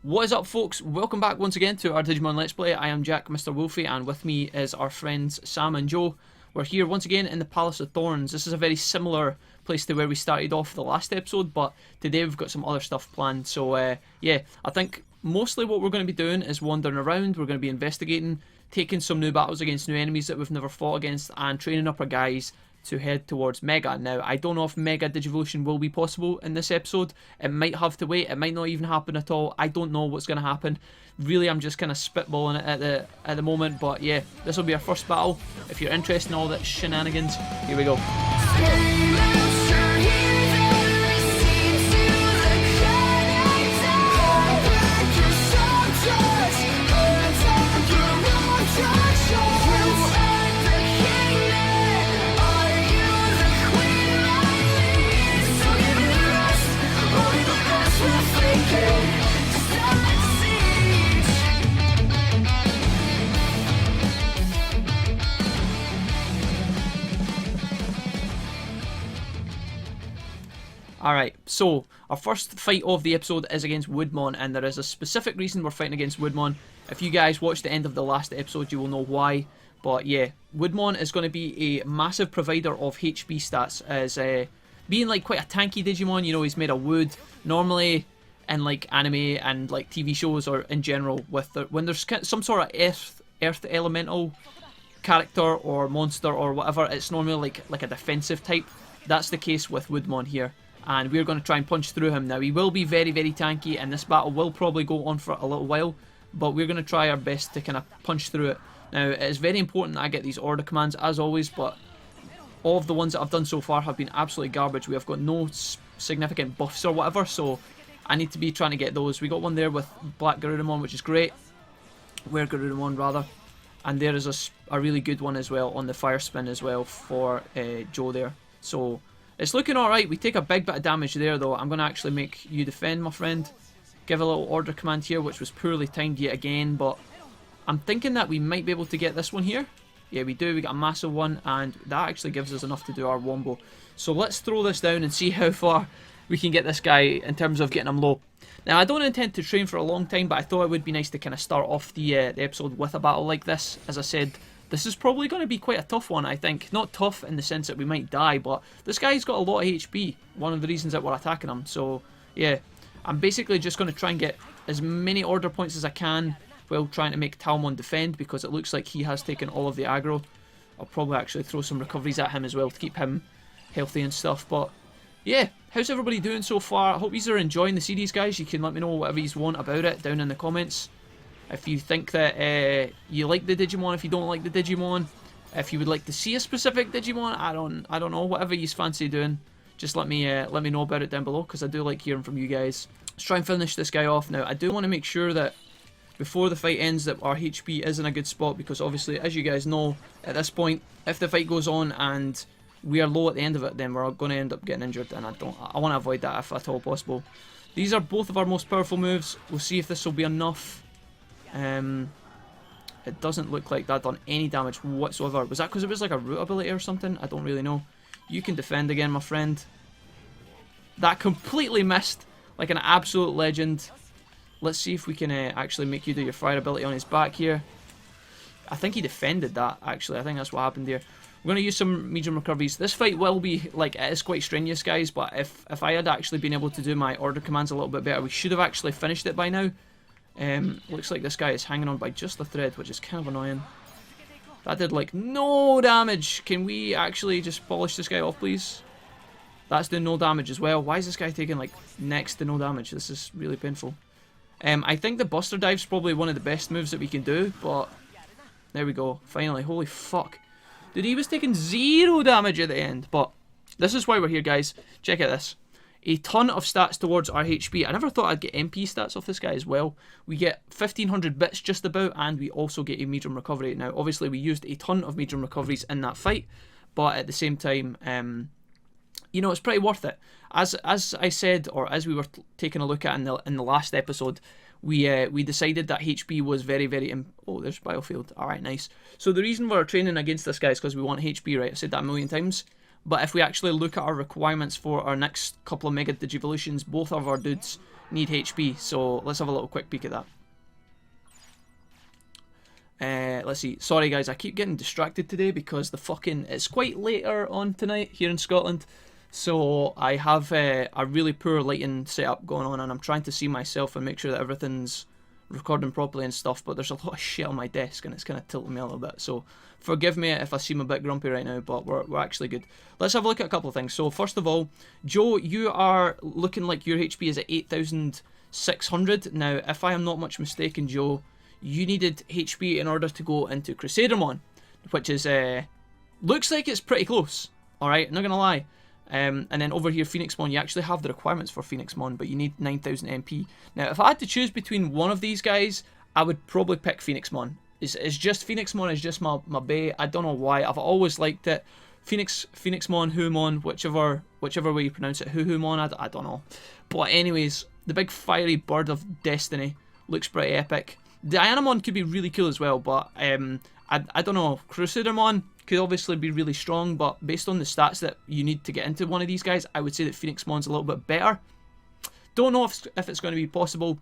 What is up, folks? Welcome back once again to our Digimon Let's Play. I am Jack, Mr. Wolfie, and with me is our friends Sam and Joe. We're here once again in the Palace of Thorns. This is a very similar place to where we started off the last episode, but today we've got some other stuff planned. So yeah, I think mostly what we're going to be doing is wandering around. We're going to be investigating, taking some new battles against new enemies that we've never fought against, and training up our guys to head towards Mega. Now, I don't know if Mega Digivolution will be possible in this episode. It might have to wait. It might not even happen at all. I don't know what's going to happen. Really, I'm just kind of spitballing it at the moment. But yeah, this will be our first battle. If you're interested in all that shenanigans, here we go. Alright, so our first fight of the episode is against Woodmon, and there is a specific reason we're fighting against Woodmon. If you guys watched the end of the last episode, you will know why. But yeah, Woodmon is going to be a massive provider of HP stats, as being like quite a tanky Digimon. You know, he's made of wood. Normally in like anime and like TV shows or in general, when there's some sort of earth elemental character or monster or whatever, it's normally like a defensive type. That's the case with Woodmon here. And we're going to try and punch through him. Now, he will be very, very tanky, and this battle will probably go on for a little while, but we're going to try our best to kind of punch through it. Now, it is very important that I get these order commands, as always, but all of the ones that I've done so far have been absolutely garbage. We have got no significant buffs or whatever, so I need to be trying to get those. We got one there with Black Garurumon, which is great. Where Garurumon, rather. And there is a really good one as well on the Fire Spin as well for Joe there. So it's looking alright. We take a big bit of damage there, though. I'm going to actually make you defend, my friend. Give a little order command here, which was poorly timed yet again, but I'm thinking that we might be able to get this one here. Yeah, we do. We got a massive one, and that actually gives us enough to do our wombo. So let's throw this down and see how far we can get this guy in terms of getting him low. Now, I don't intend to train for a long time, but I thought it would be nice to kind of start off the episode with a battle like this. As I said, this is probably going to be quite a tough one, I think. Not tough in the sense that we might die, but this guy's got a lot of HP. One of the reasons that we're attacking him. So, yeah. I'm basically just going to try and get as many order points as I can while trying to make Taomon defend, because it looks like he has taken all of the aggro. I'll probably actually throw some recoveries at him as well to keep him healthy and stuff. But, yeah. How's everybody doing so far? I hope you are enjoying the series, guys. You can let me know whatever you want about it down in the comments. If you think that you like the Digimon, if you don't like the Digimon, if you would like to see a specific Digimon, I don't know, whatever you fancy doing, just let me know about it down below, because I do like hearing from you guys. Let's try and finish this guy off. Now, I do want to make sure that before the fight ends that our HP is in a good spot, because obviously, as you guys know, at this point, if the fight goes on and we are low at the end of it, then we're going to end up getting injured, and I want to avoid that if at all possible. These are both of our most powerful moves. We'll see if this will be enough. It doesn't look like that done any damage whatsoever. Was that because it was like a root ability or something? I don't really know. You can defend again, my friend. That completely missed, like an absolute legend. Let's see if we can actually make you do your fire ability on his back here. I think he defended that, actually. I think that's what happened here. We're going to use some medium recoveries. This fight will be, like, it is quite strenuous, guys, but if I had actually been able to do my order commands a little bit better, we should have actually finished it by now. Looks like this guy is hanging on by just a thread, which is kind of annoying. That did like no damage. Can we actually just polish this guy off, please? That's doing no damage as well. Why is this guy taking like next to no damage? This is really painful. I think the Buster Dive's probably one of the best moves that we can do, but there we go. Finally, holy fuck. Dude, he was taking 0 damage at the end, but this is why we're here, guys. Check out this. A ton of stats towards our HP. I never thought I'd get MP stats off this guy as well. We get 1500 bits just about, and we also get a medium recovery. Now, obviously, we used a ton of medium recoveries in that fight, but at the same time, you know, it's pretty worth it. As I said, or as we were taking a look at in the last episode, we decided that HP was very, very... Oh, there's Biofield. Alright, nice. So the reason we're training against this guy is because we want HP, right? I've said that a million times. But if we actually look at our requirements for our next couple of Mega Digivolutions, both of our dudes need HP. So let's have a little quick peek at that. Let's see. Sorry guys, I keep getting distracted today because it's quite later on tonight here in Scotland. So I have a really poor lighting setup going on, and I'm trying to see myself and make sure that everything's recording properly and stuff, but there's a lot of shit on my desk and it's kind of tilting me a little bit. So forgive me if I seem a bit grumpy right now, but we're actually good. Let's have a look at a couple of things. So first of all, Joe, you are looking like your HP is at 8,600. Now, if I am not much mistaken, Joe, you needed HP in order to go into Crusadermon, which is, looks like it's pretty close, alright, not gonna lie. And then over here, Phoenixmon, you actually have the requirements for Phoenixmon, but you need 9,000 MP. Now, if I had to choose between one of these guys, I would probably pick Phoenixmon. It's just, Phoenixmon is just my bae. I don't know why, I've always liked it. Phoenixmon, Huumon, whichever way you pronounce it, Huumon, I don't know. But anyways, the big fiery bird of destiny looks pretty epic. Dianamon could be really cool as well, but I don't know. Crusadermon could obviously be really strong, but based on the stats that you need to get into one of these guys, I would say that Phoenixmon's a little bit better. Don't know if it's going to be possible.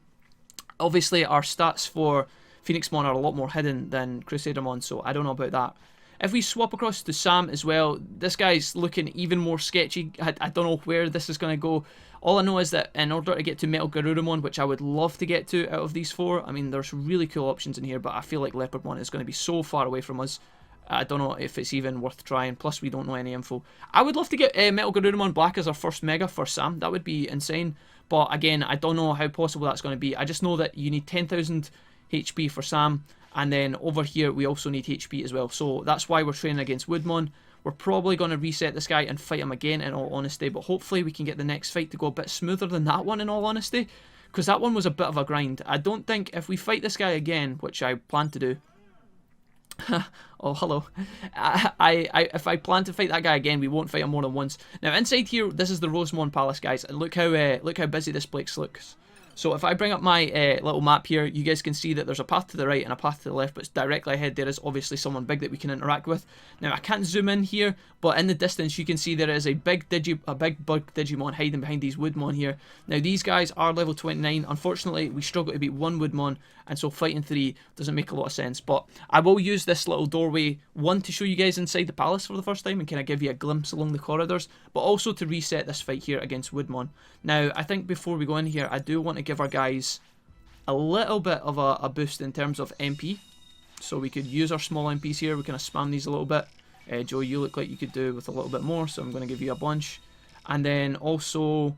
Obviously, our stats for Phoenixmon are a lot more hidden than Crusadermon, so I don't know about that. If we swap across to Sam as well, this guy's looking even more sketchy. I don't know where this is going to go. All I know is that in order to get to Metal Garurumon, which I would love to get to out of these four, I mean, there's really cool options in here, but I feel like Leopardmon is going to be so far away from us. I don't know if it's even worth trying, plus we don't know any info. I would love to get Metal Garurumon Black as our first Mega for Sam. That would be insane, but again, I don't know how possible that's going to be. I just know that you need 10,000 HP for Sam, and then over here we also need HP as well, so that's why we're training against Woodmon. We're probably going to reset this guy and fight him again, in all honesty, but hopefully we can get the next fight to go a bit smoother than that one, in all honesty, because that one was a bit of a grind. I don't think if we fight this guy again, which I plan to do, oh hello, if I plan to fight that guy again, we won't fight him more than once. Now inside here, this is the Rosemon Palace, guys, and look how busy this place looks. So if I bring up my little map here, you guys can see that there's a path to the right and a path to the left, but directly ahead there is obviously someone big that we can interact with. Now I can't zoom in here, but in the distance you can see there is a big bug Digimon hiding behind these Woodmon here. Now these guys are level 29. Unfortunately, we struggle to beat one Woodmon, and so fighting 3 doesn't make a lot of sense. But I will use this little doorway, one, to show you guys inside the palace for the first time and kind of give you a glimpse along the corridors, but also to reset this fight here against Woodmon. Now I think before we go in here, I do want to give our guys a little bit of a boost in terms of MP. So we could use our small MPs here. We kind of spam these a little bit. Joe, you look like you could do with a little bit more, so I'm going to give you a bunch. And then also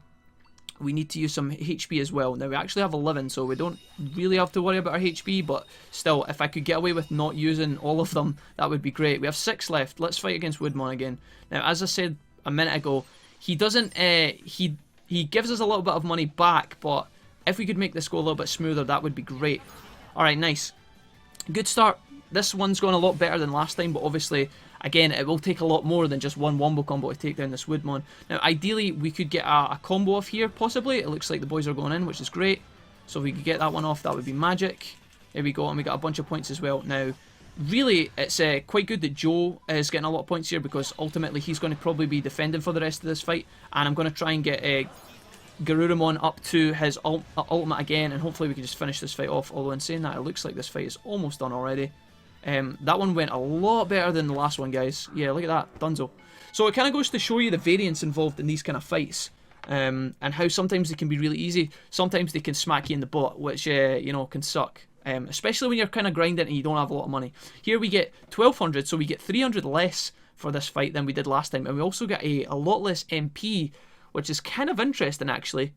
we need to use some HP as well. Now we actually have 11, so we don't really have to worry about our HP, but still, if I could get away with not using all of them, that would be great. We have 6 left. Let's fight against Woodmon again. Now, as I said a minute ago, he doesn't, he gives us a little bit of money back, but if we could make this go a little bit smoother, that would be great. Alright, nice. Good start. This one's going a lot better than last time, but obviously, again, it will take a lot more than just one wombo combo to take down this Woodmon. Now, ideally, we could get a combo off here, possibly. It looks like the boys are going in, which is great. So if we could get that one off, that would be magic. There we go, and we got a bunch of points as well. Now, really, it's quite good that Joe is getting a lot of points here, because ultimately he's going to probably be defending for the rest of this fight, and I'm going to try and get Garurumon up to his ultimate again, and hopefully we can just finish this fight off. Although in saying that, it looks like this fight is almost done already. That one went a lot better than the last one, guys. Yeah, look at that, dunzo. So it kind of goes to show you the variance involved in these kind of fights, and how sometimes they can be really easy, sometimes they can smack you in the butt, which you know, can suck. Especially when you're kind of grinding and you don't have a lot of money. Here we get 1200, so we get 300 less for this fight than we did last time, and we also get a lot less MP, which is kind of interesting actually.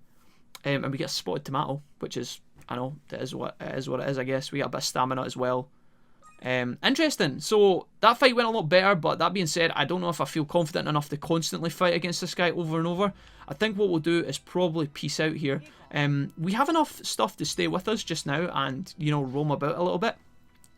And we get a spotted tomato, which is, I know, it is what it is, I guess. We got a bit of stamina as well. Interesting. So that fight went a lot better, but that being said, I don't know if I feel confident enough to constantly fight against this guy over and over. I think what we'll do is probably peace out here. We have enough stuff to stay with us just now and, you know, roam about a little bit.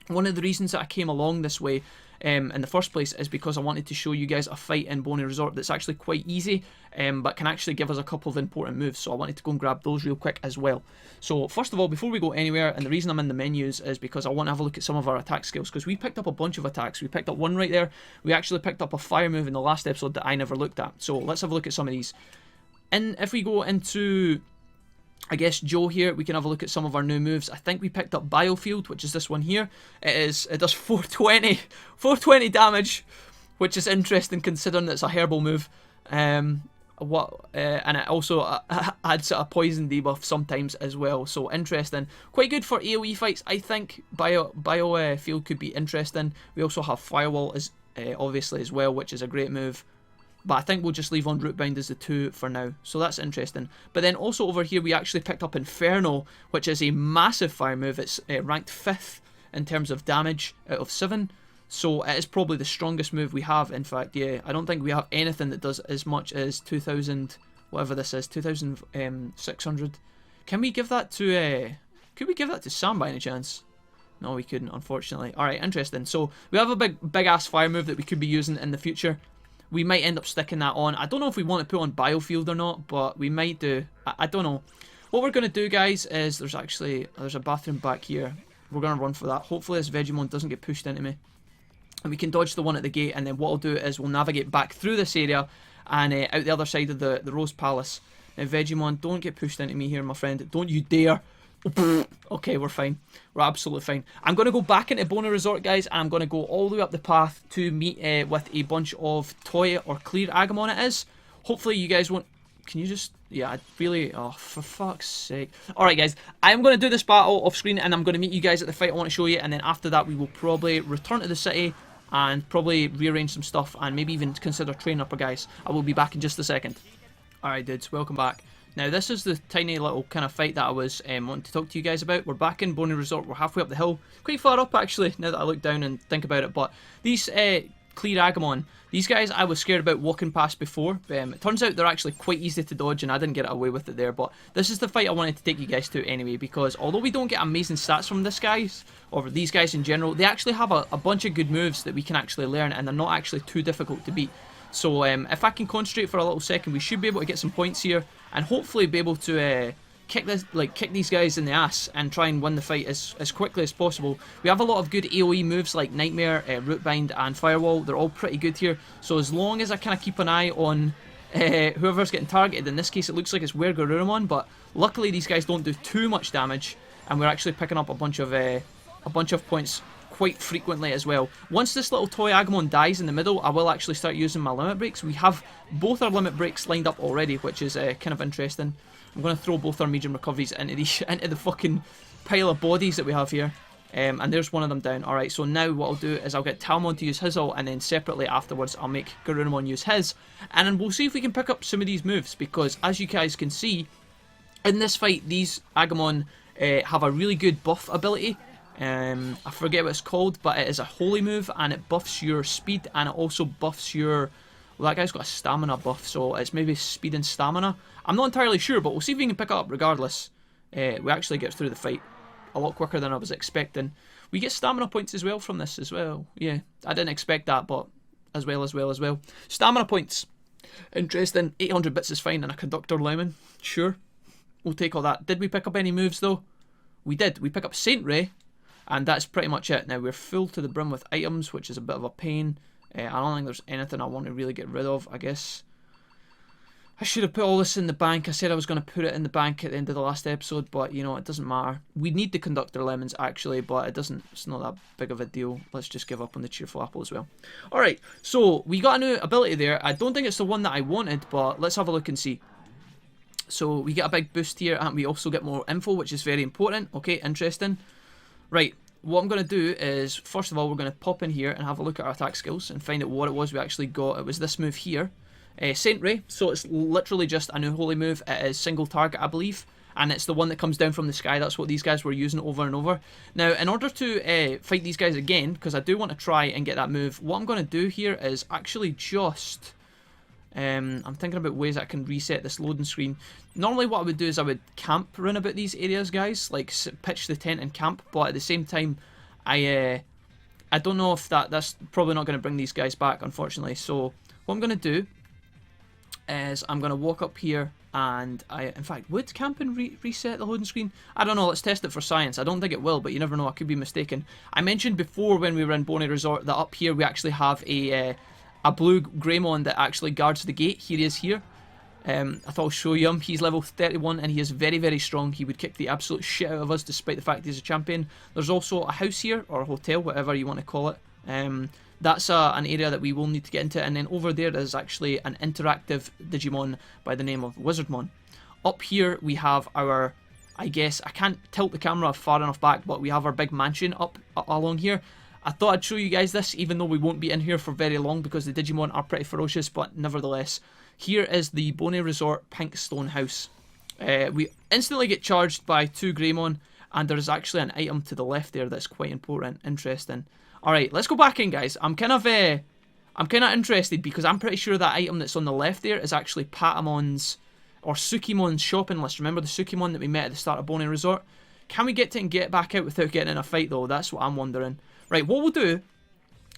One of the reasons that I came along this way in the first place is because I wanted to show you guys a fight in Boney Resort that's actually quite easy, but can actually give us a couple of important moves, so I wanted to go and grab those real quick as well. So first of all, before we go anywhere, and the reason I'm in the menus is because I want to have a look at some of our attack skills, because we picked up a bunch of attacks. We picked up one right there. We actually picked up a fire move in the last episode that I never looked at, so let's have a look at some of these. And if we go into I guess Joe here, we can have a look at some of our new moves. I think we picked up Biofield, which is this one here. It does 420 damage, which is interesting considering it's a herbal move. And it also adds a poison debuff sometimes as well, so interesting. Quite good for AoE fights, I think. Biofield could be interesting. We also have Firewall as obviously as well, which is a great move. But I think we'll just leave on Rootbound as the 2 for now. So that's interesting. But then also over here we actually picked up Inferno, which is a massive fire move. It's ranked 5th in terms of damage out of 7. So it is probably the strongest move we have. In fact, yeah, I don't think we have anything that does as much as 2,000, whatever this is, 2,600. Can we give that to, could we give that to Sam by any chance? No, we couldn't, unfortunately. Alright, interesting. So we have a big ass fire move that we could be using in the future. We might end up sticking that on. I don't know if we want to put on Biofield or not, but we might do. I don't know. What we're going to do, guys, is there's a bathroom back here. We're going to run for that. Hopefully this Digimon doesn't get pushed into me. And we can dodge the one at the gate, and then what I'll do is we'll navigate back through this area and out the other side of the Rose Palace. Now, Digimon, don't get pushed into me here, my friend. Don't you dare. Okay, we're fine. We're absolutely fine. I'm going to go back into Bonnie Resort, guys, and I'm going to go all the way up the path to meet with a bunch of Toy or Clear Agumon it is. Hopefully you guys won't... Can you just... Yeah, I really... Oh, for fuck's sake. Alright, guys. I'm going to do this battle off screen, and I'm going to meet you guys at the fight I want to show you, and then after that we will probably return to the city and probably rearrange some stuff and maybe even consider training up our guys. I will be back in just a second. Alright, dudes. Welcome back. Now, this is the tiny little kind of fight that I was wanting to talk to you guys about. We're back in Bonnie Resort. We're halfway up the hill. Quite far up, actually, now that I look down and think about it. But these Clear Agumon, these guys I was scared about walking past before. It turns out they're actually quite easy to dodge, and I didn't get away with it there. But this is the fight I wanted to take you guys to anyway, because although we don't get amazing stats from this guys, or these guys in general, they actually have a bunch of good moves that we can actually learn, and they're not actually too difficult to beat. So if I can concentrate for a little second, we should be able to get some points here, and hopefully be able to kick these guys in the ass and try and win the fight as quickly as possible. We have a lot of good AoE moves like Nightmare, Rootbind and Firewall. They're all pretty good here. So as long as I kind of keep an eye on whoever's getting targeted, in this case it looks like it's Rosemon, but luckily these guys don't do too much damage, and we're actually picking up a bunch of points quite frequently as well. Once this little toy Agumon dies in the middle, I will actually start using my limit breaks. We have both our limit breaks lined up already, which is kind of interesting. I'm going to throw both our medium recoveries into the fucking pile of bodies that we have here. And there's one of them down. Alright, so now what I'll do is I'll get Taomon to use his ult, and then separately afterwards I'll make Garurumon use his. And then we'll see if we can pick up some of these moves, because as you guys can see, in this fight, these Agumon have a really good buff ability. I forget what it's called, but it is a holy move, and it buffs your speed, and it also buffs your... Well, that guy's got a stamina buff, so it's maybe speed and stamina. I'm not entirely sure, but we'll see if we can pick it up regardless. We actually get through the fight a lot quicker than I was expecting. We get stamina points as well from this as well. Yeah, I didn't expect that, but as well. Stamina points. Interesting. 800 bits is fine, and a conductor lemon. Sure. We'll take all that. Did we pick up any moves, though? We did. We pick up Saint Ray. And that's pretty much it. Now, we're full to the brim with items, which is a bit of a pain. I don't think there's anything I want to really get rid of, I guess. I should have put all this in the bank. I said I was going to put it in the bank at the end of the last episode, but, you know, it doesn't matter. We need the conductor lemons, actually, but it's not that big of a deal. Let's just give up on the cheerful apple as well. Alright, so we got a new ability there. I don't think it's the one that I wanted, but let's have a look and see. So, we get a big boost here, and we also get more info, which is very important. Okay, interesting. Right, what I'm going to do is, first of all, we're going to pop in here and have a look at our attack skills and find out what it was we actually got. It was this move here, Saint Ray, so it's literally just a new holy move. It is single target, I believe, and it's the one that comes down from the sky. That's what these guys were using over and over. Now, in order to fight these guys again, because I do want to try and get that move, what I'm going to do here is actually just... I'm thinking about ways I can reset this loading screen. Normally what I would do is I would camp run about these areas, guys, like pitch the tent and camp, but at the same time I don't know if that's probably not going to bring these guys back, unfortunately. So what I'm going to do is I'm going to walk up here, and in fact, would camping reset the loading screen? I don't know, let's test it for science. I don't think it will, but you never know, I could be mistaken. I mentioned before when we were in Bonnie Resort that up here we actually have a blue Greymon that actually guards the gate. Here he is here. I thought I'll show you him. He's level 31 and he is very, very strong. He would kick the absolute shit out of us despite the fact he's a champion. There's also a house here, or a hotel, whatever you want to call it. That's an area that we will need to get into. And then over there is actually an interactive Digimon by the name of Wizardmon. Up here we have our, I guess, I can't tilt the camera far enough back, but we have our big mansion up along here. I thought I'd show you guys this, even though we won't be in here for very long because the Digimon are pretty ferocious, but nevertheless. Here is the Bonnie Resort Pink Stone House. We instantly get charged by 2 Greymon, and there's actually an item to the left there that's quite important, interesting. Alright, let's go back in, guys. I'm kind of interested because I'm pretty sure that item that's on the left there is actually Patamon's, or Sukimon's shopping list. Remember the Sukimon that we met at the start of Bonnie Resort? Can we get to and get back out without getting in a fight, though? That's what I'm wondering. Right, what we'll do...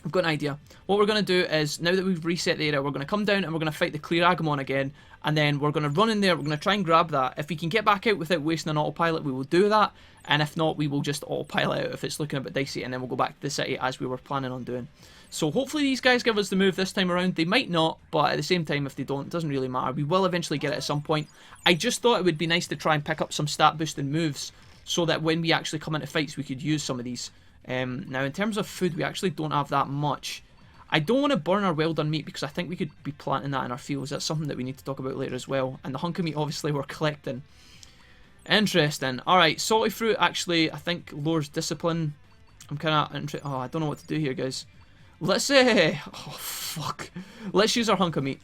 I've got an idea. What we're going to do is, now that we've reset the area, we're going to come down and we're going to fight the Clear Agumon again, and then we're going to run in there, we're going to try and grab that. If we can get back out without wasting an autopilot, we will do that, and if not, we will just autopilot out if it's looking a bit dicey, and then we'll go back to the city as we were planning on doing. So hopefully these guys give us the move this time around. They might not, but at the same time, if they don't, it doesn't really matter. We will eventually get it at some point. I just thought it would be nice to try and pick up some stat boosting moves, so that when we actually come into fights, we could use some of these. Now, in terms of food, we actually don't have that much. I don't want to burn our well-done meat because I think we could be planting that in our fields. That's something that we need to talk about later as well. And the hunk of meat, obviously, we're collecting. Interesting. Alright, salty fruit actually, I think, lowers discipline. I'm kind of interested. Oh, I don't know what to do here, guys. Let's say... oh, fuck. Let's use our hunk of meat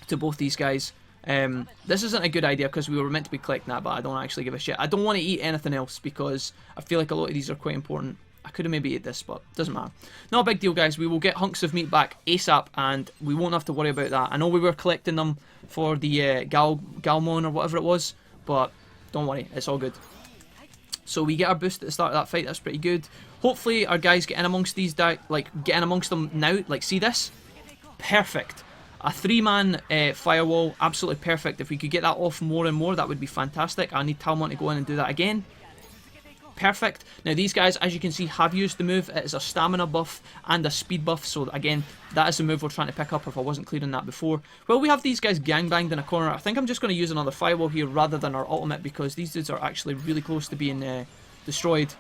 to both these guys. This isn't a good idea because we were meant to be collecting that, but I don't actually give a shit. I don't want to eat anything else because I feel like a lot of these are quite important. I could have maybe ate this, but doesn't matter. Not a big deal, guys. We will get hunks of meat back ASAP, and we won't have to worry about that. I know we were collecting them for the Galmon or whatever it was, but don't worry, it's all good. So we get our boost at the start of that fight. That's pretty good. Hopefully our guys get in amongst these, like, get in amongst them now. Like, see this? Perfect. A 3-man firewall, absolutely perfect. If we could get that off more and more, that would be fantastic. I need Taomon to go in and do that again. Perfect. Now these guys, as you can see, have used the move. It is a stamina buff and a speed buff, so again, that is the move we're trying to pick up if I wasn't clear on that before. Well, we have these guys gangbanged in a corner. I think I'm just going to use another firewall here rather than our ultimate because these dudes are actually really close to being destroyed.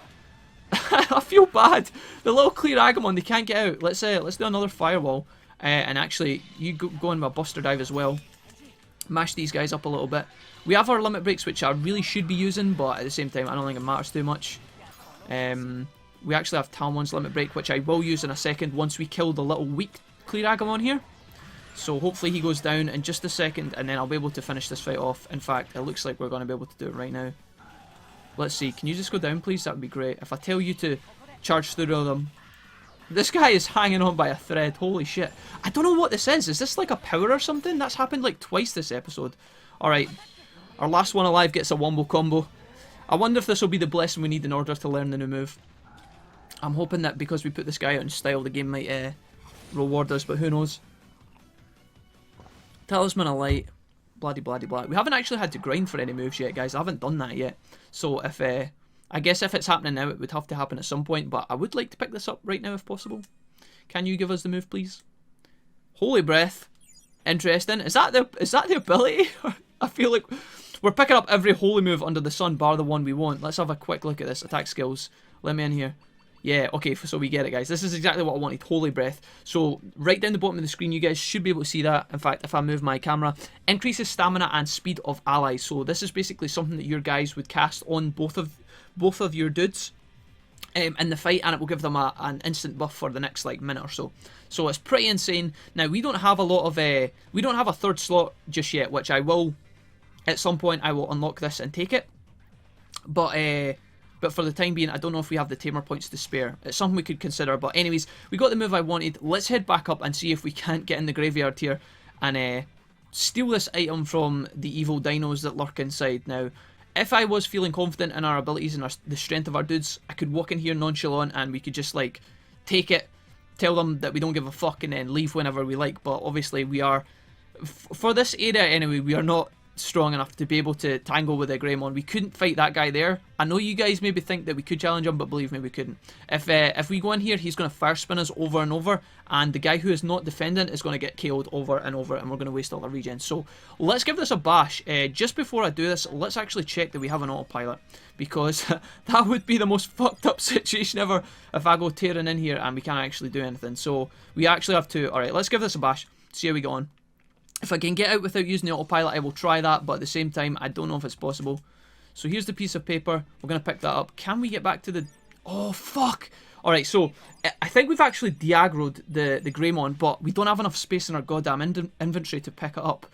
I feel bad. The little Clear Agumon, they can't get out. Let's do another firewall. And actually, you go in with a Buster Dive as well. Mash these guys up a little bit. We have our limit breaks, which I really should be using, but at the same time, I don't think it matters too much. We actually have Taomon's limit break, which I will use in a second once we kill the little weak Clear Agumon here. So hopefully he goes down in just a second, and then I'll be able to finish this fight off. In fact, it looks like we're going to be able to do it right now. Let's see. Can you just go down, please? That would be great. If I tell you to charge through them. This guy is hanging on by a thread. Holy shit. I don't know what this is. Is this like a power or something? That's happened like twice this episode. Alright. Our last one alive gets a wombo combo. I wonder if this will be the blessing we need in order to learn the new move. I'm hoping that because we put this guy out in style, the game might reward us, but who knows. Talisman of Light. Bloody bloody blah. We haven't actually had to grind for any moves yet, guys. I haven't done that yet. So if... I guess if it's happening now, it would have to happen at some point, but I would like to pick this up right now if possible. Can you give us the move, please? Holy Breath. Interesting. Is that the ability? I feel like we're picking up every holy move under the sun, bar the one we want. Let's have a quick look at this. Attack skills. Let me in here. Yeah, okay, so we get it, guys. This is exactly what I wanted. Holy Breath. So, right down the bottom of the screen, you guys should be able to see that. In fact, if I move my camera, increases stamina and speed of allies. So, this is basically something that your guys would cast on both of your dudes in the fight, and it will give them an instant buff for the next like minute or so. So it's pretty insane. Now we don't have a lot of we don't have a third slot just yet, which I will at some point. I will unlock this and take it. But for the time being, I don't know if we have the tamer points to spare. It's something we could consider. But anyways, we got the move I wanted. Let's head back up and see if we can't get in the graveyard here and steal this item from the evil dinos that lurk inside. Now, if I was feeling confident in our abilities and the strength of our dudes, I could walk in here nonchalant and we could just like take it, tell them that we don't give a fuck, and then leave whenever we like. But obviously we are, for this area anyway, we are not strong enough to be able to tangle with the Greymon. We couldn't fight that guy there. I know you guys maybe think that we could challenge him, but believe me, we couldn't. If we go in here, he's going to fire spin us over and over, and the guy who is not defending is going to get KO'd over and over, and we're going to waste all our regen. So let's give this a bash. Just before I do this, let's actually check that we have an autopilot, because that would be the most fucked up situation ever if I go tearing in here and we can't actually do anything. So we actually have to. Alright, let's give this a bash, see how we get on. If I can get out without using the autopilot, I will try that, but at the same time, I don't know if it's possible. So here's the piece of paper. We're going to pick that up. Can we get back to the... Oh, fuck! Alright, so I think we've actually de-aggroed the Greymon, but we don't have enough space in our goddamn inventory to pick it up,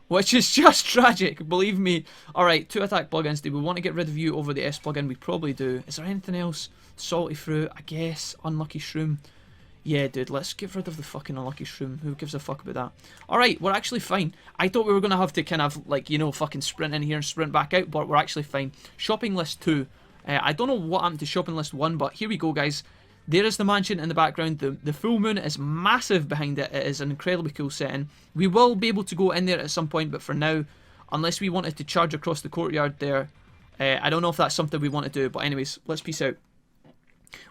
which is just tragic, believe me. Alright, 2 attack plugins. Do we want to get rid of you over the S plugin? We probably do. Is there anything else? Salty fruit, I guess. Unlucky shroom. Yeah, dude, let's get rid of the fucking unlucky shroom. Who gives a fuck about that? Alright, we're actually fine. I thought we were going to have to kind of, like, you know, fucking sprint in here and sprint back out, but we're actually fine. Shopping list 2. I don't know what happened to shopping list 1, but here we go, guys. There is the mansion in the background. The full moon is massive behind it. It is an incredibly cool setting. We will be able to go in there at some point, but for now, unless we wanted to charge across the courtyard there, I don't know if that's something we want to do, but anyways, let's peace out.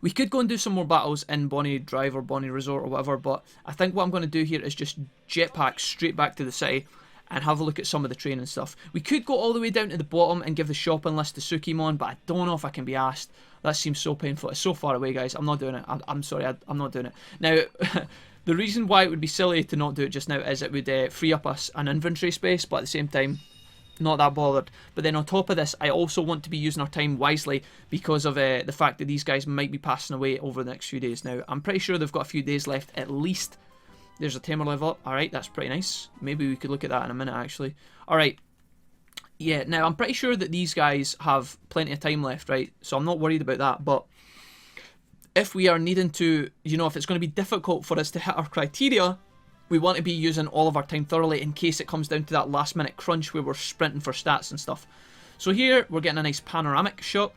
We could go and do some more battles in Bonnie Drive or Bonnie Resort or whatever, but I think what I'm going to do here is just jetpack straight back to the city and have a look at some of the training stuff. We could go all the way down to the bottom and give the shopping list to Sukimon, but I don't know if I can be asked. That seems so painful. It's so far away, guys. I'm not doing it. I'm sorry, I'm not doing it. Now, the reason why it would be silly to not do it just now is it would free up us an inventory space, but at the same time, not that bothered. But then on top of this, I also want to be using our time wisely because of the fact that these guys might be passing away over the next few days. Now, I'm pretty sure they've got a few days left at least. There's a tamer level up. Alright, that's pretty nice. Maybe we could look at that in a minute, actually. Alright. Yeah, now I'm pretty sure that these guys have plenty of time left, right? So I'm not worried about that. But if we are needing to, you know, if it's going to be difficult for us to hit our criteria, we want to be using all of our time thoroughly in case it comes down to that last minute crunch where we're sprinting for stats and stuff. So here we're getting a nice panoramic shot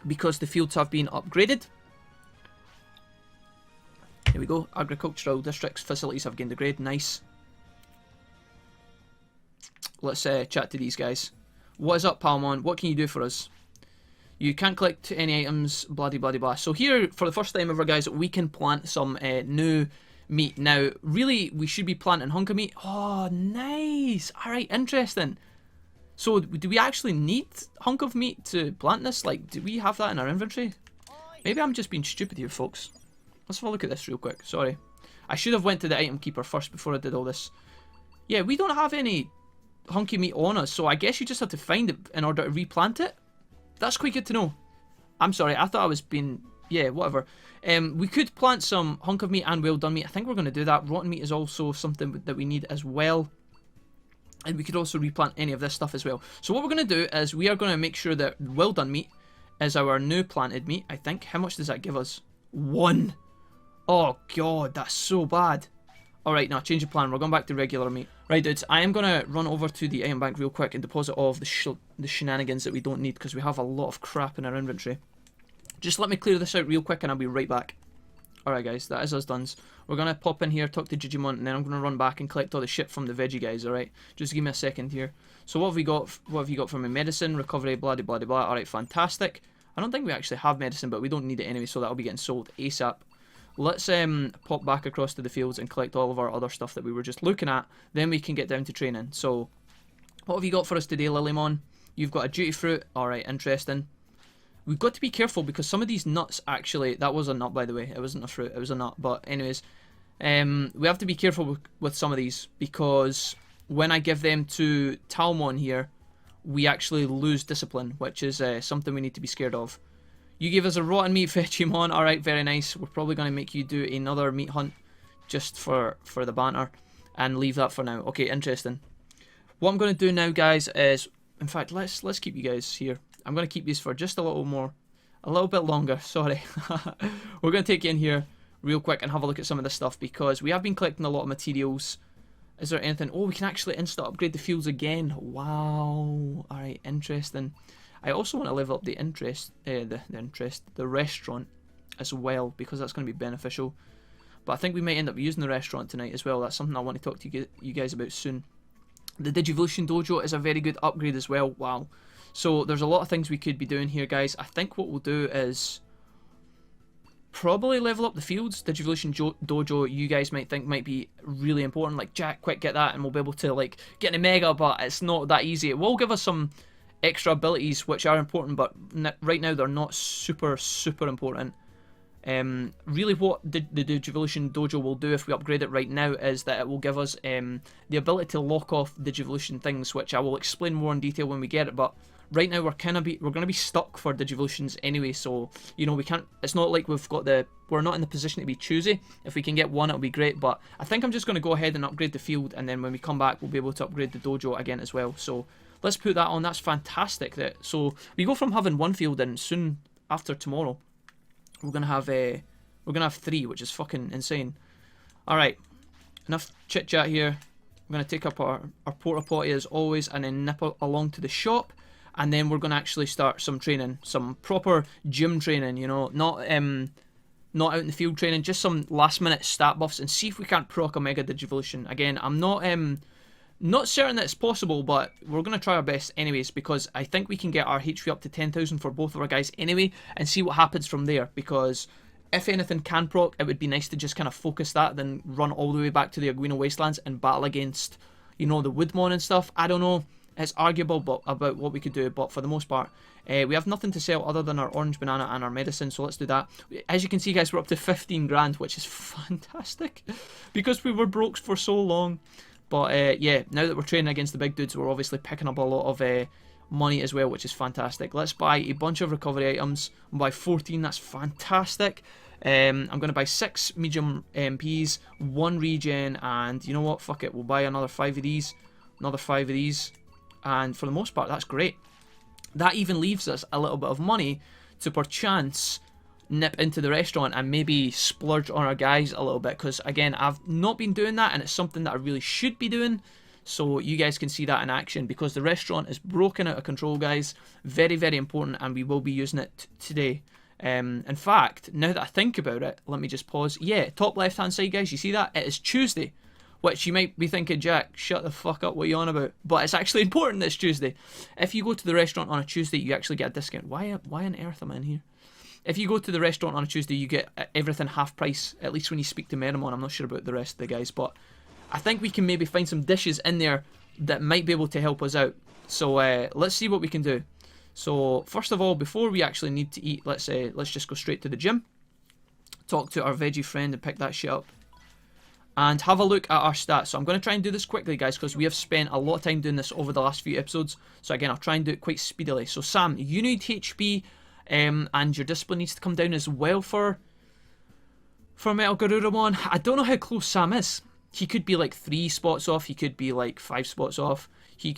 because the fields have been upgraded. Here we go. Agricultural districts facilities have gained a grade. Nice. Let's chat to these guys. What is up, Taomon? What can you do for us? You can't collect any items, blah, blah, blah. So here, for the first time ever, guys, we can plant some new meat. Now, really, we should be planting hunker meat. Oh, nice. Alright, interesting. So, do we actually need hunk of meat to plant this? Like, do we have that in our inventory? Maybe I'm just being stupid here, folks. Let's have a look at this real quick. Sorry. I should have went to the item keeper first before I did all this. Yeah, we don't have any hunky meat on us, so I guess you just have to find it in order to replant it. That's quite good to know. I'm sorry, I thought I was being... Yeah, whatever. We could plant some hunk of meat and well done meat. I think we're going to do that. Rotten meat is also something that we need as well. And we could also replant any of this stuff as well. So what we're going to do is we are going to make sure that well done meat is our new planted meat, I think. How much does that give us? 1. Oh, God, that's so bad. Alright, now change of plan. We're going back to regular meat. Right, dudes, I am going to run over to the item bank real quick and deposit all of the shenanigans that we don't need because we have a lot of crap in our inventory. Just let me clear this out real quick and I'll be right back. Alright guys, that is us done. We're going to pop in here, talk to Jijimon, and then I'm going to run back and collect all the shit from the veggie guys, alright? Just give me a second here. So what have we got? What have you got from me? Medicine, recovery, blah blah blah blah. Alright, fantastic. I don't think we actually have medicine, but we don't need it anyway, so that'll be getting sold ASAP. Let's pop back across to the fields and collect all of our other stuff that we were just looking at. Then we can get down to training. So, what have you got for us today, Lilymon? You've got a duty fruit. Alright, interesting. We've got to be careful because some of these nuts actually... That was a nut, by the way. It wasn't a fruit. It was a nut. But anyways, we have to be careful with some of these because when I give them to Taomon here, we actually lose discipline, which is something we need to be scared of. You gave us a rotten meat Digimon. Alright, very nice. We're probably going to make you do another meat hunt just for the banter and leave that for now. Okay, interesting. What I'm going to do now, guys, is... In fact, let's keep you guys here. I'm going to keep these for just a little bit longer. Sorry. We're going to take you in here real quick and have a look at some of this stuff because we have been collecting a lot of materials. Is there anything? Oh, we can actually insta upgrade the fields again. Wow. Alright, interesting. I also want to level up the the restaurant as well because that's going to be beneficial. But I think we might end up using the restaurant tonight as well. That's something I want to talk to you guys about soon. The Digivolution Dojo is a very good upgrade as well. Wow. So there's a lot of things we could be doing here, guys. I think what we'll do is probably level up the fields. Digivolution Dojo, you guys might think might be really important. Like, Jack, quick, get that, and we'll be able to, like, get a mega, but it's not that easy. It will give us some extra abilities, which are important, but right now they're not super, super important. Really what the Digivolution Dojo will do if we upgrade it right now is that it will give us the ability to lock off Digivolution things, which I will explain more in detail when we get it, but right now we're going to be stuck for Digivolutions anyway, so, you know, we can't, it's not like we're not in the position to be choosy. If we can get one, it'll be great, but I think I'm just going to go ahead and upgrade the field, and then when we come back, we'll be able to upgrade the dojo again as well. So let's put that on. That's fantastic. So we go from having one field, and soon after tomorrow, we're gonna have 3, which is fucking insane. All right, enough chit chat here. We're gonna take up our porta potty as always, and then nip along to the shop, and then we're gonna actually start some training, some proper gym training. You know, not out in the field training, just some last minute stat buffs, and see if we can't proc a Mega Digivolution. Again, I'm not certain that it's possible, but we're going to try our best anyways, because I think we can get our HP up to 10,000 for both of our guys anyway, and see what happens from there, because if anything can proc, it would be nice to just kind of focus that, then run all the way back to the Aguino Wastelands and battle against, you know, the Woodmon and stuff. I don't know, it's arguable about what we could do, but for the most part, we have nothing to sell other than our orange banana and our medicine, so let's do that. As you can see, guys, we're up to 15 grand, which is fantastic, because we were broke for so long. But yeah, now that we're training against the big dudes, we're obviously picking up a lot of money as well, which is fantastic. Let's buy a bunch of recovery items. We'll buy 14, that's fantastic. I'm going to buy 6 medium MPs, 1 regen, and you know what, fuck it, we'll buy another 5 of these, another 5 of these, and for the most part, that's great. That even leaves us a little bit of money to perchance nip into the restaurant and maybe splurge on our guys a little bit, because again, I've not been doing that, and it's something that I really should be doing, so you guys can see that in action, because the restaurant is broken out of control, guys. Very, very important, and we will be using it today. In fact, now that I think about it, let me just pause. Yeah, top left hand side, guys, you see that? It is Tuesday, which you might be thinking, Jack, shut the fuck up, what are you on about? But it's actually important that it's Tuesday. If you go to the restaurant on a Tuesday, you actually get a discount. Why on earth am I in here? If you go to the restaurant on a Tuesday, you get everything half price, at least when you speak to Merimon. I'm not sure about the rest of the guys, but I think we can maybe find some dishes in there that might be able to help us out. So let's see what we can do. So first of all, before we actually need to eat, let's just go straight to the gym, talk to our veggie friend and pick that shit up, and have a look at our stats. So I'm going to try and do this quickly, guys, because we have spent a lot of time doing this over the last few episodes. So again, I'll try and do it quite speedily. So Sam, you need HP. And your discipline needs to come down as well for Metal Garurumon. I don't know how close Sam is. He could be like 3 spots off. He could be like 5 spots off.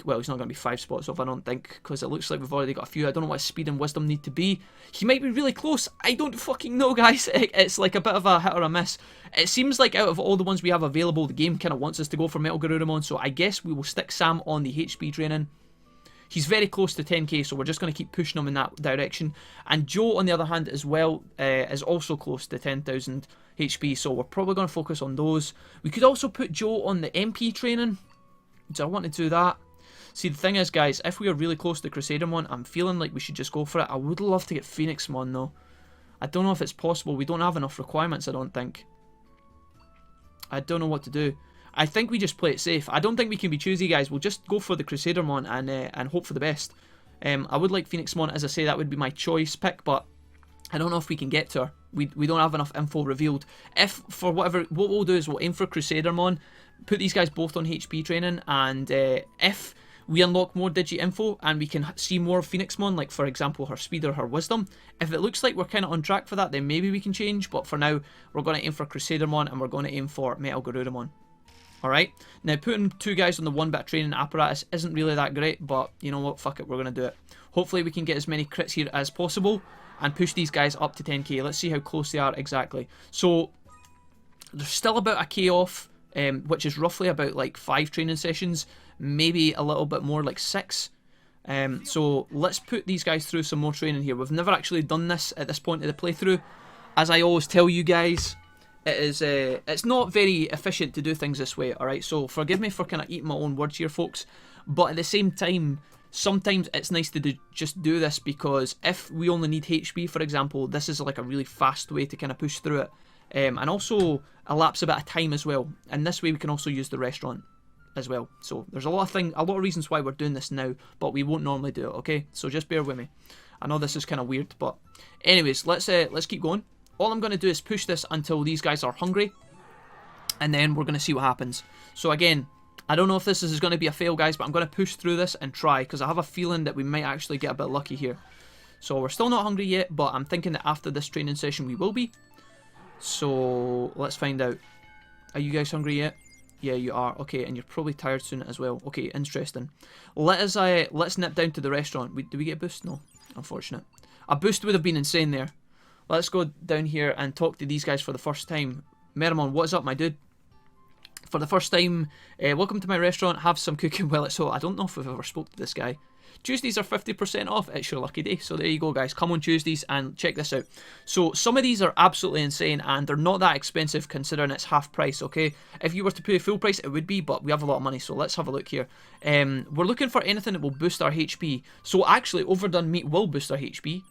Well, he's not going to be 5 spots off, I don't think, because it looks like we've already got a few. I don't know what his speed and wisdom need to be. He might be really close. I don't fucking know, guys. It's like a bit of a hit or a miss. It seems like out of all the ones we have available, the game kind of wants us to go for Metal Garurumon, so I guess we will stick Sam on the HP training. He's very close to 10k, so we're just going to keep pushing him in that direction. And Joe, on the other hand, as well, is also close to 10,000 HP, so we're probably going to focus on those. We could also put Joe on the MP training. Do I want to do that? See, the thing is, guys, if we are really close to Crusadermon, I'm feeling like we should just go for it. I would love to get Phoenixmon, though. I don't know if it's possible. We don't have enough requirements, I don't think. I don't know what to do. I think we just play it safe. I don't think we can be choosy, guys. We'll just go for the Crusadermon and hope for the best. I would like Phoenixmon, as I say, that would be my choice pick, but I don't know if we can get to her. We don't have enough info revealed. If, for whatever, what we'll do is we'll aim for Crusadermon, put these guys both on HP training, and if we unlock more Digi info and we can see more of Phoenixmon, like for example her speed or her wisdom, if it looks like we're kind of on track for that, then maybe we can change, but for now, we're going to aim for Crusadermon and we're going to aim for Metal Garurumon. Alright, now putting 2 guys on the 1-bit training apparatus isn't really that great, but you know what, fuck it, we're going to do it. Hopefully we can get as many crits here as possible and push these guys up to 10k. Let's see how close they are exactly. So, there's still about a k off, which is roughly about like 5 training sessions, maybe a little bit more, like 6. So let's put these guys through some more training here. We've never actually done this at this point of the playthrough. As I always tell you guys, it's not very efficient to do things this way, alright? So forgive me for kind of eating my own words here, folks. But at the same time, sometimes it's nice to just do this, because if we only need HP, for example, this is like a really fast way to kind of push through it. And also elapse a bit of time as well. And this way we can also use the restaurant as well. So there's a lot of reasons why we're doing this now, but we won't normally do it, okay? So just bear with me. I know this is kind of weird, but anyways, let's keep going. All I'm going to do is push this until these guys are hungry, and then we're going to see what happens. So again, I don't know if this is going to be a fail, guys, but I'm going to push through this and try, because I have a feeling that we might actually get a bit lucky here. So we're still not hungry yet, but I'm thinking that after this training session we will be. So let's find out. Are you guys hungry yet? Yeah, you are. Okay, and you're probably tired soon as well. Okay, interesting. Let's nip down to the restaurant. Do we get a boost? No, unfortunate. A boost would have been insane there. Let's go down here and talk to these guys for the first time. Meramon, what's up, my dude? For the first time, welcome to my restaurant. Have some cooking while it's hot. I don't know if we've ever spoke to this guy. Tuesdays are 50% off. It's your lucky day. So there you go, guys. Come on Tuesdays and check this out. So some of these are absolutely insane, and they're not that expensive considering it's half price, okay? If you were to pay full price, it would be, but we have a lot of money. So let's have a look here. We're looking for anything that will boost our HP. So actually, overdone meat will boost our HP.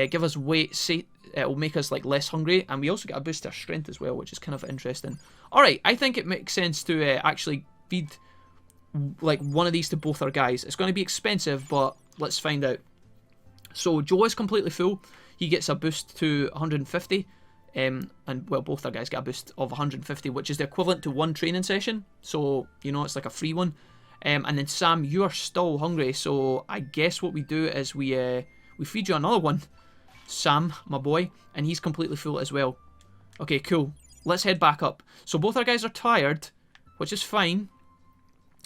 Give us weight, it will make us like less hungry, and we also get a boost to our strength as well, which is kind of interesting. Alright, I think it makes sense to actually feed like one of these to both our guys. It's going to be expensive, but let's find out. So Joe is completely full. He gets a boost to 150, and well, both our guys get a boost of 150, which is the equivalent to one training session. So you know, it's like a free one. And then Sam, you are still hungry, so I guess what we do is we feed you another one, Sam, my boy, and he's completely full as well. Okay, cool. Let's head back up. So both our guys are tired, which is fine,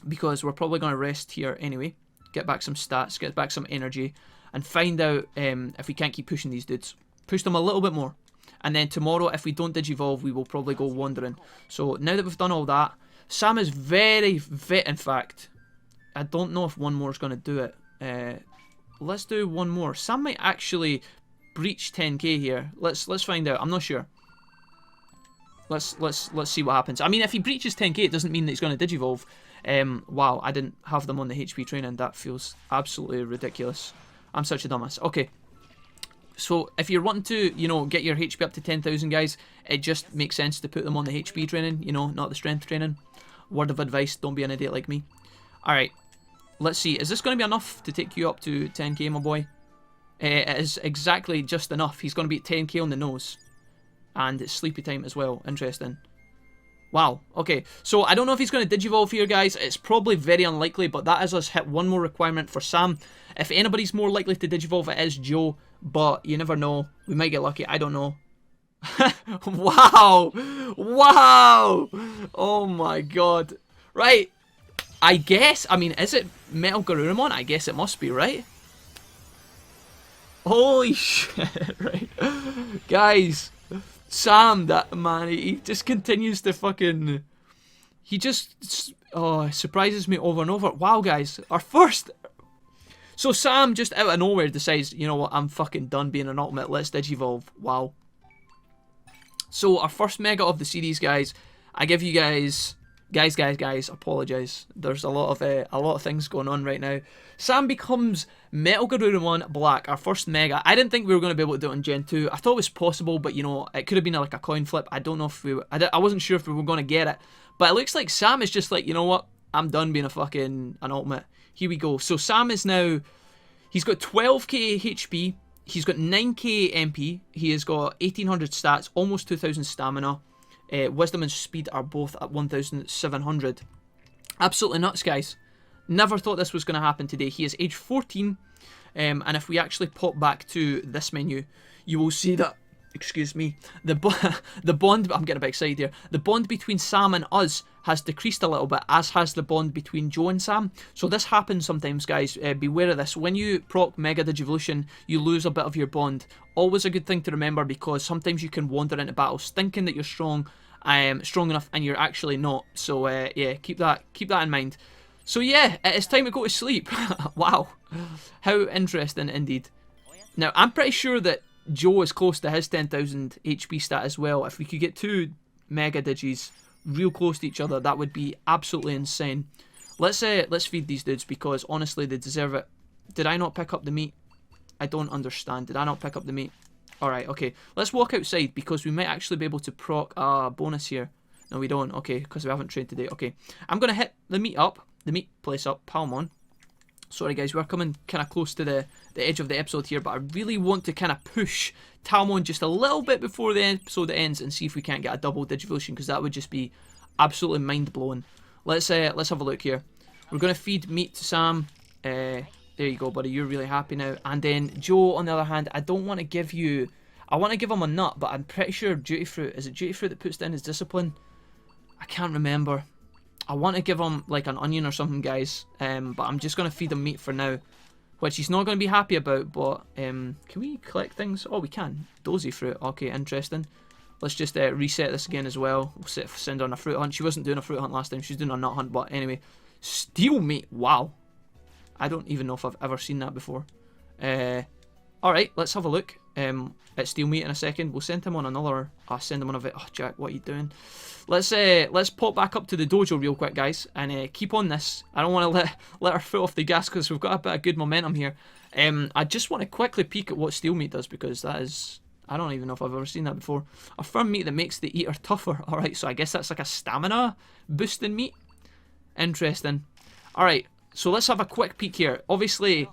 because we're probably going to rest here anyway. Get back some stats, get back some energy, and find out if we can't keep pushing these dudes. Push them a little bit more. And then tomorrow, if we don't Digivolve, we will probably go wandering. So now that we've done all that, Sam is very fit, in fact. I don't know if one more is going to do it. Let's do one more. Sam might actually breach 10k here. Let's find out. I'm not sure. Let's see what happens. I mean, if he breaches 10k, it doesn't mean that he's going to Digivolve. Wow, I didn't have them on the HP training. That feels absolutely ridiculous. I'm such a dumbass. Okay. So if you're wanting to, you know, get your HP up to 10,000, guys, it just makes sense to put them on the HP training, you know, not the strength training. Word of advice, don't be an idiot like me. Alright, let's see. Is this going to be enough to take you up to 10k, my boy? It is exactly just enough. He's going to be at 10k on the nose. And it's sleepy time as well. Interesting. Wow, okay. So I don't know if he's going to Digivolve here, guys. It's probably very unlikely, but that is us hit one more requirement for Sam. If anybody's more likely to Digivolve, it is Joe. But you never know. We might get lucky. I don't know. Wow! Wow! Oh my god. Right. I guess, I mean, is it Metal Garurumon? I guess it must be, right? Holy shit, right? Guys, Sam, that man, he just continues to fucking... He just, oh, surprises me over and over. Wow, guys, our first... So Sam just out of nowhere decides, you know what, I'm fucking done being an ultimate, let's Digivolve. Wow. So our first mega of the series, guys. I give you guys... Guys, apologise. There's a lot of things going on right now. Sam becomes Metal Garurumon Black, our first mega. I didn't think we were going to be able to do it on Gen 2. I thought it was possible, but you know, it could have been like a coin flip. I don't know if we... I wasn't sure if we were going to get it. But it looks like Sam is just like, you know what? I'm done being an ultimate. Here we go. So Sam is now... He's got 12k HP. He's got 9k MP. He has got 1800 stats, almost 2000 stamina. Wisdom and speed are both at 1700. Absolutely nuts, guys. Never thought this was going to happen today. He is age 14. And if we actually pop back to this menu, you will see that, excuse me, the bond, I'm getting a bit excited here, the bond between Sam and us has decreased a little bit, as has the bond between Joe and Sam. So this happens sometimes, guys. Beware of this. When you proc Mega Digivolution, you lose a bit of your bond. Always a good thing to remember, because sometimes you can wander into battles thinking that you're strong enough, and you're actually not. So yeah, keep that in mind. So yeah, it's time to go to sleep. Wow, how interesting indeed. Now I'm pretty sure that Joe is close to his 10,000 HP stat as well. If we could get two Mega Digis real close to each other. That would be absolutely insane. Let's feed these dudes because honestly they deserve it. Did I not pick up the meat? I don't understand. Did I not pick up the meat? Alright, okay. Let's walk outside because we might actually be able to proc a bonus here. No, we don't. Okay, because we haven't trained today. Okay. I'm going to hit the meat place up, Taomon. Sorry guys, we're coming kind of close to the edge of the episode here, but I really want to kind of push Taomon just a little bit before the episode ends and see if we can't get a double Digivolution, because that would just be absolutely mind-blowing. Let's have a look here. We're going to feed meat to Sam. There you go, buddy. You're really happy now. And then Joe, on the other hand, I don't want to give you... I want to give him a nut, but I'm pretty sure Duty Fruit... Is it Duty Fruit that puts down his discipline? I can't remember. I want to give him like an onion or something, guys. But I'm just going to feed him meat for now, which he's not going to be happy about. But can we collect things? Oh, we can. Dozy Fruit. Okay, interesting. Let's just reset this again as well. We'll send her on a fruit hunt. She wasn't doing a fruit hunt last time. She was doing a nut hunt. But anyway, steel meat. Wow. I don't even know if I've ever seen that before. Alright, let's have a look at steel meat in a second. We'll send him on another... I'll send him on a... Oh, Jack, what are you doing? Let's pop back up to the dojo real quick, guys, and keep on this. I don't want to let our foot off the gas because we've got a bit of good momentum here. I just want to quickly peek at what steel meat does, because that is... I don't even know if I've ever seen that before. A firm meat that makes the eater tougher. Alright, so I guess that's like a stamina boosting meat. Interesting. Alright, so let's have a quick peek here. Obviously,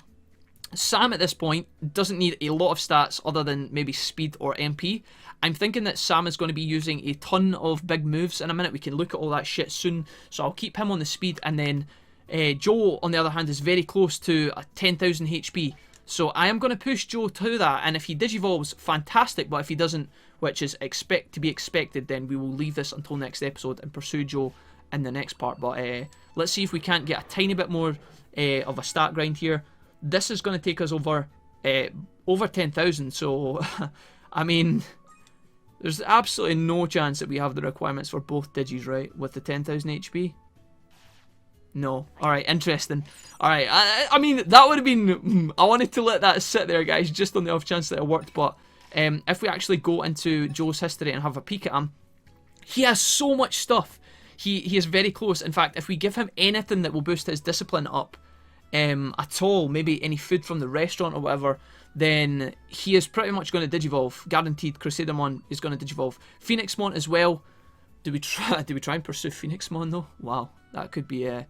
Sam at this point doesn't need a lot of stats other than maybe speed or MP. I'm thinking that Sam is going to be using a ton of big moves in a minute. We can look at all that shit soon. So I'll keep him on the speed. And then Joe, on the other hand, is very close to 10,000 HP. So I am going to push Joe to that. And if he digivolves, fantastic. But if he doesn't, which is to be expected, then we will leave this until next episode and pursue Joe in the next part. But let's see if we can't get a tiny bit more of a stat grind here. This is going to take us over 10,000. So, I mean... There's absolutely no chance that we have the requirements for both Digis, right? With the 10,000 HP? No. Alright, interesting. Alright, I mean, that would have been... I wanted to let that sit there, guys, just on the off chance that it worked. But if we actually go into Joe's history and have a peek at him, he has so much stuff. He is very close. In fact, if we give him anything that will boost his discipline up at all, maybe any food from the restaurant or whatever, then he is pretty much going to digivolve. Guaranteed. Crusadermon is going to digivolve. Phoenixmon as well. Do we try and pursue Phoenixmon though? Wow, that could be an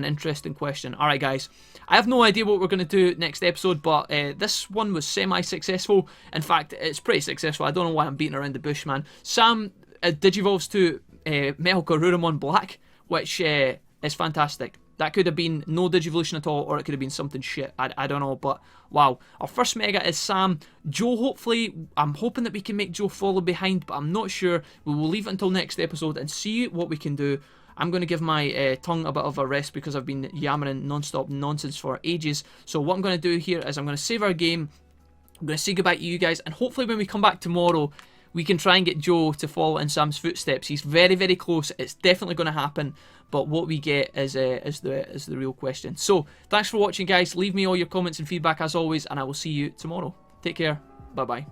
interesting question. Alright guys, I have no idea what we're going to do next episode, but this one was semi-successful. In fact, it's pretty successful. I don't know why I'm beating around the bush, man. Sam digivolves to Metal Garurumon Black, which is fantastic. That could have been no Digivolution at all, or it could have been something shit. I don't know, but wow. Our first Mega is Sam. Joe, hopefully, I'm hoping that we can make Joe follow behind, but I'm not sure. We will leave it until next episode and see what we can do. I'm going to give my tongue a bit of a rest because I've been yammering non-stop nonsense for ages. So what I'm going to do here is I'm going to save our game. I'm going to say goodbye to you guys, and hopefully when we come back tomorrow, we can try and get Joe to follow in Sam's footsteps. He's very, very close. It's definitely going to happen. But what we get is the real question. So, thanks for watching, guys. Leave me all your comments and feedback as always, and I will see you tomorrow. Take care. Bye-bye.